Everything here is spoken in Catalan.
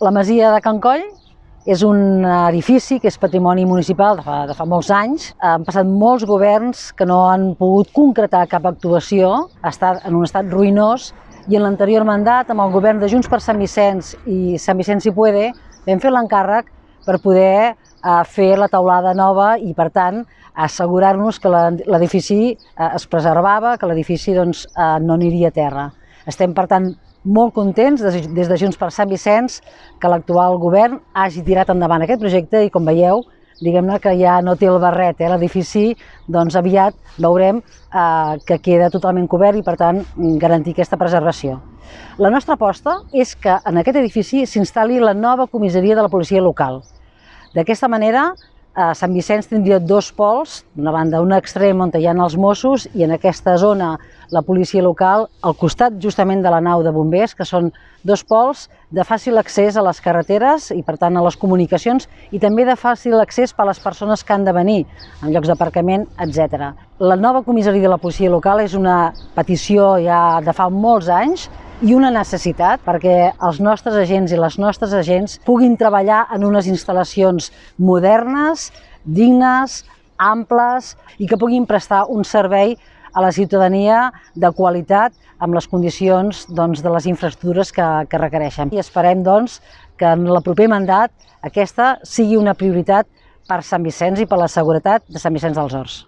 La masia de Can Coll és un edifici que és patrimoni municipal de fa molts anys. Han passat molts governs que no han pogut concretar cap actuació, està en un estat ruïnós, i en l'anterior mandat, amb el govern de Junts per Sant Vicenç i Sant Vicenç Si Puede, vam fer l'encàrrec per poder fer la teulada nova i, per tant, assegurar-nos que l'edifici es preservava, que l'edifici no aniria a terra. Estem, per tant, molt contents des de Junts per Sant Vicenç que l'actual govern hagi tirat endavant aquest projecte i, com veieu, diguem-ne que ja no té el barret, l'edifici, doncs aviat veurem que queda totalment cobert i, per tant, garantir aquesta preservació. La nostra aposta és que en aquest edifici s'instal·li la nova comissaria de la policia local. D'aquesta manera, Sant Vicenç tindria dos pols, d'una banda un extrem on hi ha els Mossos i en aquesta zona la policia local, al costat justament de la nau de bombers, que són dos pols de fàcil accés a les carreteres i, per tant, a les comunicacions, i també de fàcil accés per a les persones que han de venir, en llocs d'aparcament, etc. La nova comissaria de la policia local és una petició ja de fa molts anys i una necessitat perquè els nostres agents i les nostres agents puguin treballar en unes instal·lacions modernes, dignes, amples i que puguin prestar un servei a la ciutadania de qualitat amb les condicions de les infraestructures que requereixen. I esperem que en el proper mandat aquesta sigui una prioritat per Sant Vicenç i per la seguretat de Sant Vicenç dels Horts.